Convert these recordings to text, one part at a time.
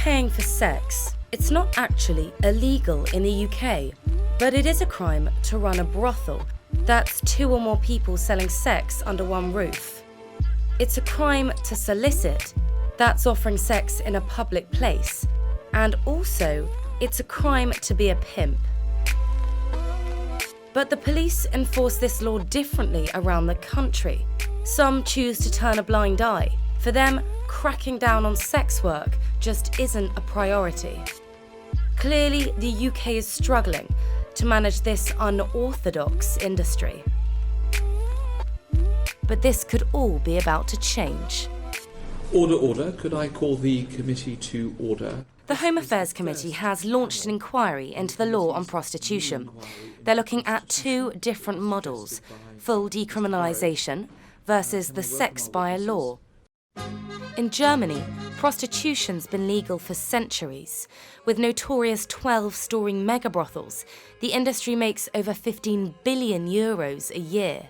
paying for sex, it's not actually illegal in the UK, but it is a crime to run a brothel. That's 2 or more people selling sex under one roof. It's a crime to solicit. That's offering sex in a public place. And also, it's a crime to be a pimp. But the police enforce this law differently around the country. Some choose to turn a blind eye. For them, cracking down on sex work just isn't a priority. Clearly, the UK is struggling to manage this unorthodox industry. But this could all be about to change. Order, order. Could I call the committee to order? The Home Affairs Committee has launched an inquiry into the law on prostitution. They're looking at 2 different models, full decriminalisation versus the sex buyer law. In Germany, prostitution's been legal for centuries. With notorious 12-storey mega brothels, the industry makes over €15 billion a year.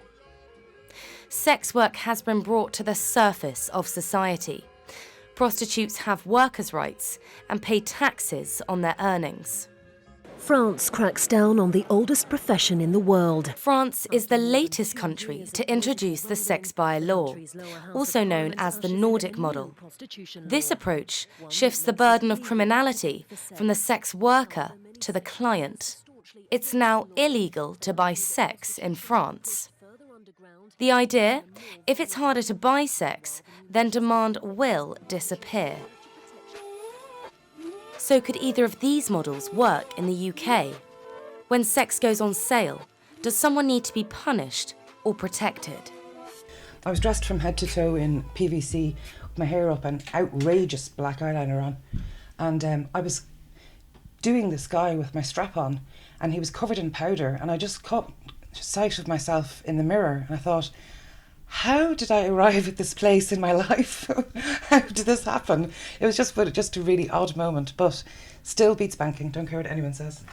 Sex work has been brought to the surface of society. Prostitutes have workers' rights and pay taxes on their earnings. France cracks down on the oldest profession in the world. France is the latest country to introduce the sex buyer law, also known as the Nordic model. This approach shifts the burden of criminality from the sex worker to the client. It's now illegal to buy sex in France. The idea? If it's harder to buy sex, then demand will disappear. So could either of these models work in the UK? When sex goes on sale, does someone need to be punished or protected? I was dressed from head to toe in PVC, with my hair up and outrageous black eyeliner on. And I was doing this guy with my strap on, and he was covered in powder, and I just caught sight of myself in the mirror, and I thought, how did I arrive at this place in my life? How did this happen? It was just a really odd moment, but still beats banking. Don't care what anyone says.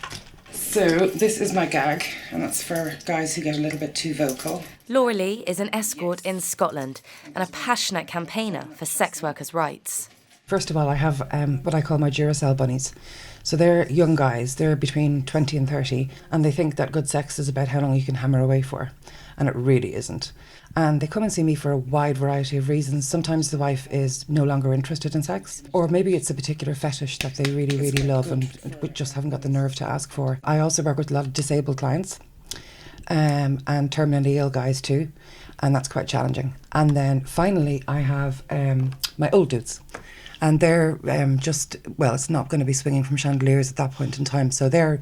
So this is my gag, and that's for guys who get a little bit too vocal. Laura Lee is an escort in Scotland and a passionate campaigner for sex workers' rights. First of all, I have what I call my Duracell bunnies. So they're young guys, they're between 20 and 30, and they think that good sex is about how long you can hammer away for, and it really isn't. And they come and see me for a wide variety of reasons. Sometimes the wife is no longer interested in sex, or maybe it's a particular fetish that they really, really love and just haven't got the nerve to ask for. I also work with a lot of disabled clients and terminally ill guys too, and that's quite challenging. And then finally I have my old dudes. And they're it's not going to be swinging from chandeliers at that point in time. So they're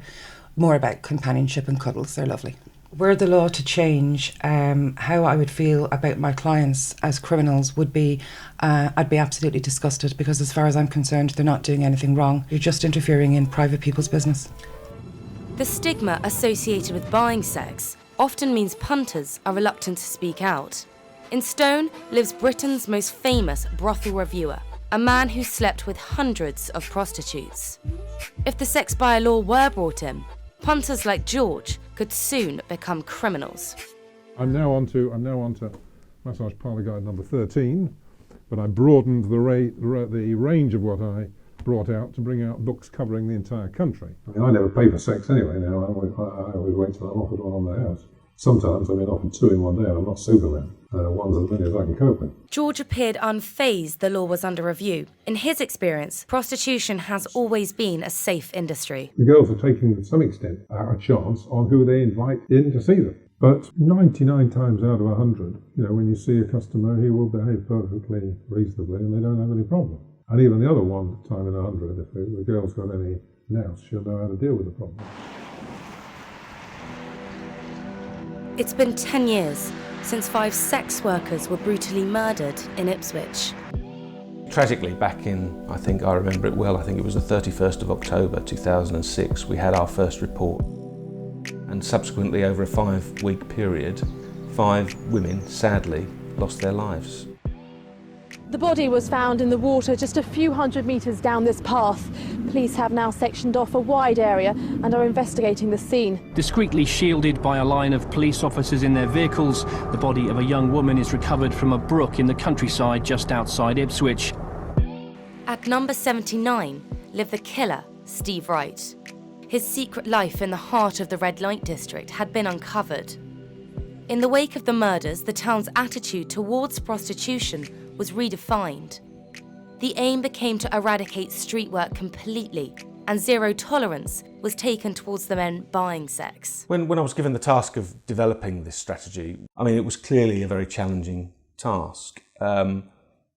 more about companionship and cuddles. They're lovely. Were the law to change, how I would feel about my clients as criminals would be, I'd be absolutely disgusted, because as far as I'm concerned, they're not doing anything wrong. You're just interfering in private people's business. The stigma associated with buying sex often means punters are reluctant to speak out. In Stone lives Britain's most famous brothel reviewer, a man who slept with hundreds of prostitutes. If the sex buyer law were brought in, punters like George could soon become criminals. I'm now on to massage parlour guide number 13, but I broadened the range of what I brought out to bring out books covering the entire country. I mean, I never pay for sex anyway now. I always wait till I'm offered one on the house. Sometimes I've been offered 2 in one day and I'm not Superman. One's as many as I can cope with. George appeared unfazed the law was under review. In his experience, prostitution has always been a safe industry. The girls are taking, to some extent, a chance on who they invite in to see them. But 99 times out of 100, when you see a customer, he will behave perfectly reasonably and they don't have any problem. And even the other 1 time in 100, if the girl's got any nous, she'll know how to deal with the problem. It's been 10 years since 5 sex workers were brutally murdered in Ipswich. Tragically, back in, I remember it well, I think it was the 31st of October 2006, we had our first report. And subsequently, over a 5-week period, 5 women, sadly, lost their lives. The body was found in the water just a few hundred metres down this path. Police have now sectioned off a wide area and are investigating the scene. Discreetly shielded by a line of police officers in their vehicles, the body of a young woman is recovered from a brook in the countryside just outside Ipswich. At number 79 lived the killer, Steve Wright. His secret life in the heart of the red light district had been uncovered. In the wake of the murders, the town's attitude towards prostitution was redefined. The aim became to eradicate street work completely, and zero tolerance was taken towards the men buying sex. When I was given the task of developing this strategy, it was clearly a very challenging task.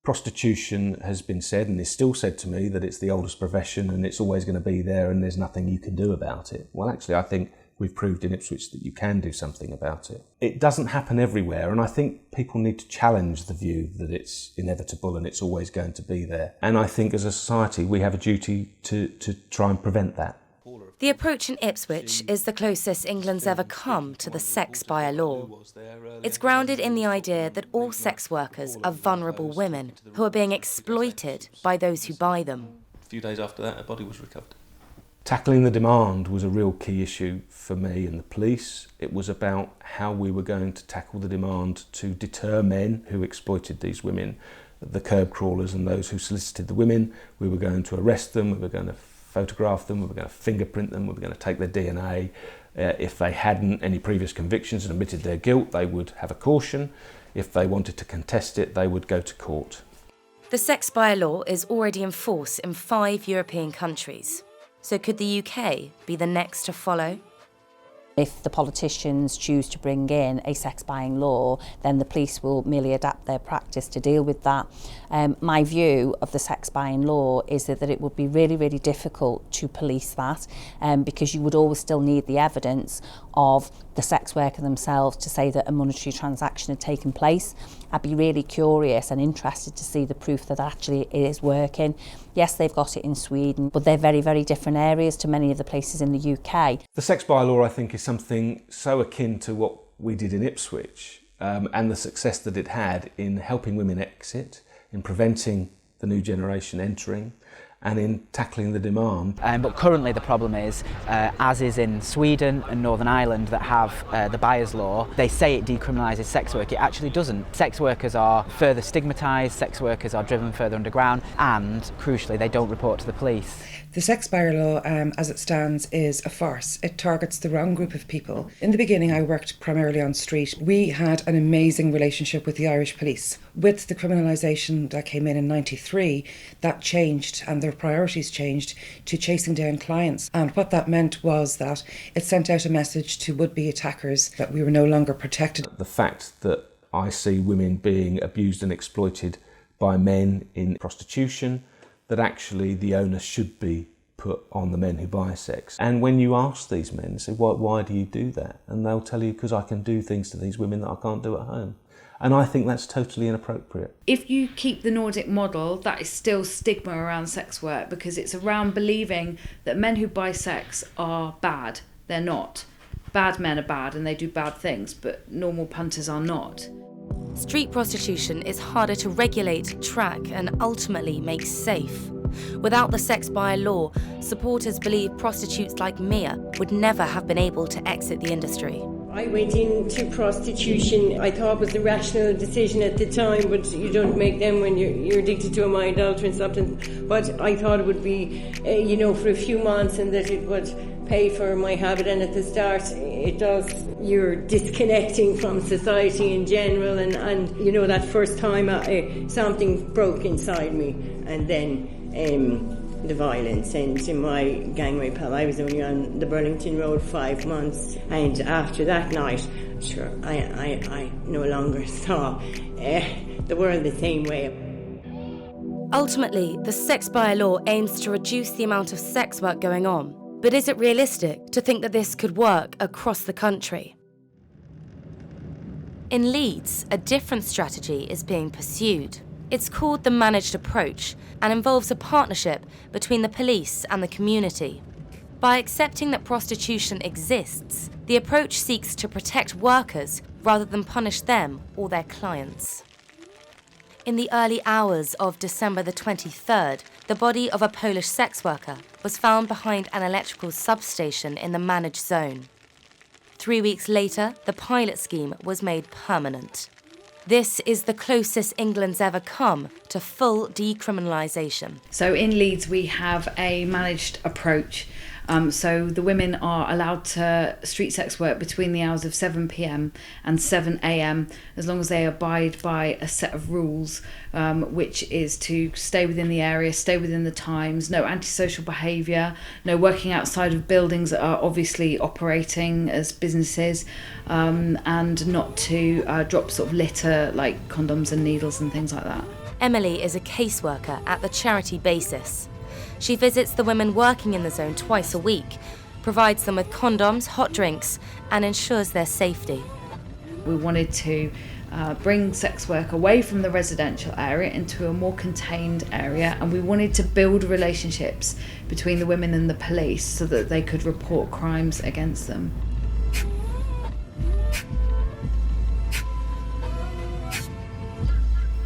Prostitution has been said, and is still said to me, that it's the oldest profession and it's always going to be there and there's nothing you can do about it. Well, actually, I think we've proved in Ipswich that you can do something about it. It doesn't happen everywhere, and I think people need to challenge the view that it's inevitable and it's always going to be there. And I think as a society, we have a duty to try and prevent that. The approach in Ipswich is the closest England's ever come to the sex-buyer law. It's grounded in the idea that all sex workers are vulnerable women who are being exploited by those who buy them. A few days after that, a body was recovered. Tackling the demand was a real key issue for me and the police. It was about how we were going to tackle the demand to deter men who exploited these women, the curb crawlers and those who solicited the women. We were going to arrest them, we were going to photograph them, we were going to fingerprint them, we were going to take their DNA. If they hadn't any previous convictions and admitted their guilt, they would have a caution. If they wanted to contest it, they would go to court. The sex-buyer law is already in force in 5 European countries. So could the UK be the next to follow? If the politicians choose to bring in a sex-buying law, then the police will merely adapt their practice to deal with that. My view of the sex-buying law is that it would be really, really difficult to police that because you would always still need the evidence of the sex worker themselves to say that a monetary transaction had taken place. I'd be really curious and interested to see the proof that actually it is working. Yes, they've got it in Sweden, but they're very, very different areas to many of the places in the UK. The sex-buyer law, I think, is something so akin to what we did in Ipswich and the success that it had in helping women exit, in preventing the new generation entering, and in tackling the demand. But currently the problem is, as is in Sweden and Northern Ireland that have the buyer's law, they say it decriminalises sex work. It actually doesn't. Sex workers are further stigmatised, sex workers are driven further underground, and crucially they don't report to the police. The sex-buyer law, as it stands, is a farce. It targets the wrong group of people. In the beginning, I worked primarily on street. We had an amazing relationship with the Irish police. With the criminalisation that came in '93, that changed and their priorities changed to chasing down clients. And what that meant was that it sent out a message to would-be attackers that we were no longer protected. The fact that I see women being abused and exploited by men in prostitution, that actually the onus should be put on the men who buy sex. And when you ask these men, say, why do you do that? And they'll tell you, because I can do things to these women that I can't do at home. And I think that's totally inappropriate. If you keep the Nordic model, that is still stigma around sex work, because it's around believing that men who buy sex are bad. They're not. Bad men are bad and they do bad things, but normal punters are not. Street prostitution is harder to regulate, track, and ultimately make safe. Without the sex-buyer law, supporters believe prostitutes like Mia would never have been able to exit the industry. I went into prostitution. I thought it was the rational decision at the time, but you don't make them when you're addicted to a mind altering substance. But I thought it would be, for a few months, and that it would pay for my habit. And at the start, it does. You're disconnecting from society in general, and that first time something broke inside me, and then the violence. And in my gang rape, I was only on the Burlington Road 5 months, and after that night, sure, I no longer saw the world the same way. Ultimately, the sex-buyer law aims to reduce the amount of sex work going on. But is it realistic to think that this could work across the country? In Leeds, a different strategy is being pursued. It's called the managed approach and involves a partnership between the police and the community. By accepting that prostitution exists, the approach seeks to protect workers rather than punish them or their clients. In the early hours of December the 23rd, the body of a Polish sex worker was found behind an electrical substation in the managed zone. 3 weeks later, the pilot scheme was made permanent. This is the closest England's ever come to full decriminalisation. So in Leeds we have a managed approach. So the women are allowed to street sex work between the hours of 7 p.m. and 7 a.m. as long as they abide by a set of rules, which is to stay within the area, stay within the times, no antisocial behaviour, no working outside of buildings that are obviously operating as businesses, and not to drop sort of litter like condoms and needles and things like that. Emily is a caseworker at the charity Basis. She visits the women working in the zone twice a week, provides them with condoms, hot drinks, and ensures their safety. We wanted to bring sex work away from the residential area into a more contained area, and we wanted to build relationships between the women and the police so that they could report crimes against them.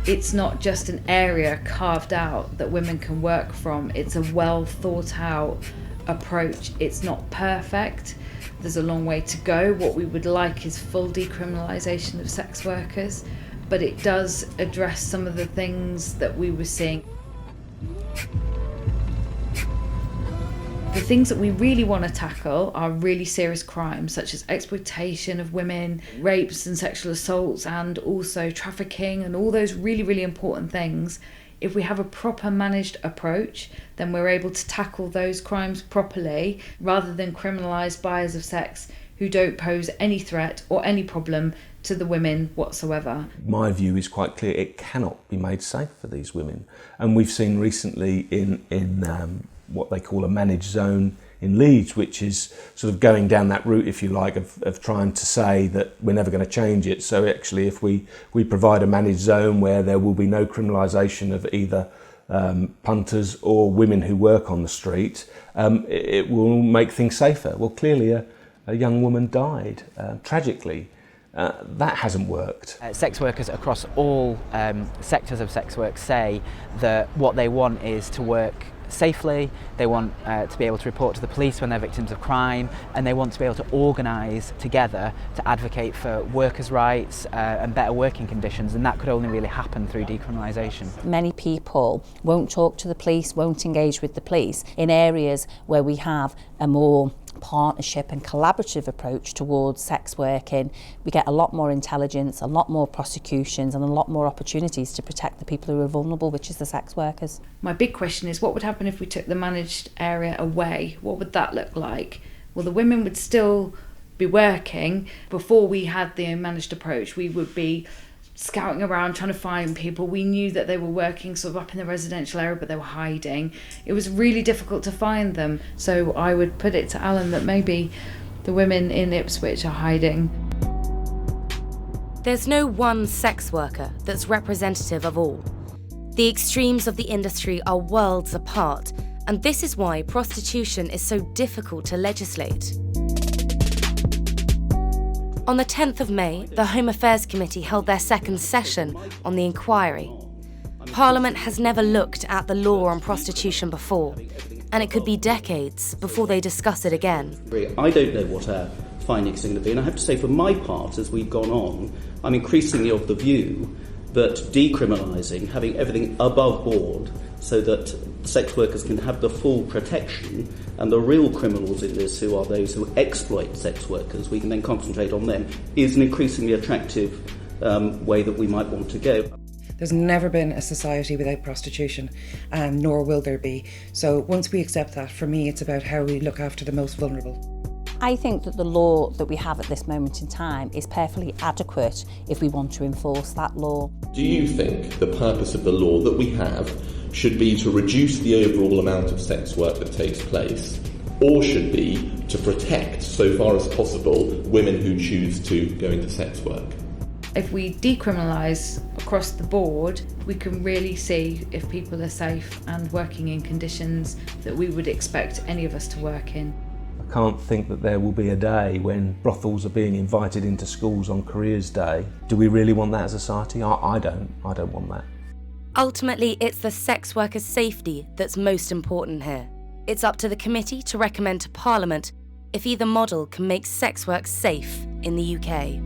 It's not just an area carved out that women can work from, it's a well thought out approach. It's not perfect, there's a long way to go. What we would like is full decriminalisation of sex workers, but it does address some of the things that we were seeing. The things that we really want to tackle are really serious crimes such as exploitation of women, rapes and sexual assaults, and also trafficking, and all those really, really important things. If we have a proper managed approach, then we're able to tackle those crimes properly rather than criminalise buyers of sex who don't pose any threat or any problem to the women whatsoever. My view is quite clear, it cannot be made safe for these women. And we've seen recently in what they call a managed zone in Leeds, which is sort of going down that route, if you like, of trying to say that we're never going to change it. So actually, if we provide a managed zone where there will be no criminalisation of either punters or women who work on the street, it will make things safer. Well, clearly a young woman died, tragically. That hasn't worked. Sex workers across all sectors of sex work say that what they want is to work safely, they want to be able to report to the police when they're victims of crime, and they want to be able to organise together to advocate for workers' rights and better working conditions, and that could only really happen through decriminalisation. Many people won't talk to the police, won't engage with the police in areas where we have a more partnership and collaborative approach towards sex working. We get a lot more intelligence, a lot more prosecutions, and a lot more opportunities to protect the people who are vulnerable, which is the sex workers. My big question is, what would happen if we took the managed area away? What would that look like? Well, the women would still be working. Before we had the managed approach, we would be scouting around trying to find people. We knew that they were working sort of up in the residential area, but they were hiding. It was really difficult to find them. So I would put it to Alan that maybe the women in Ipswich are hiding. There's no one sex worker that's representative of all. The extremes of the industry are worlds apart, and this is why prostitution is so difficult to legislate. On the 10th of May, the Home Affairs Committee held their second session on the inquiry. Parliament has never looked at the law on prostitution before, and it could be decades before they discuss it again. I don't know what our findings are going to be, and I have to say for my part, as we've gone on, I'm increasingly of the view that decriminalising, having everything above board so that sex workers can have the full protection, and the real criminals in this, who are those who exploit sex workers, we can then concentrate on them, is an increasingly attractive way that we might want to go. There's never been a society without prostitution, nor will there be. So once we accept that, for me, it's about how we look after the most vulnerable. I think that the law that we have at this moment in time is perfectly adequate if we want to enforce that law. Do you think the purpose of the law that we have should be to reduce the overall amount of sex work that takes place, or should be to protect, so far as possible, women who choose to go into sex work? If we decriminalise across the board, we can really see if people are safe and working in conditions that we would expect any of us to work in. I can't think that there will be a day when brothels are being invited into schools on Careers Day. Do we really want that as a society? I don't want that. Ultimately, it's the sex workers' safety that's most important here. It's up to the committee to recommend to Parliament if either model can make sex work safe in the UK.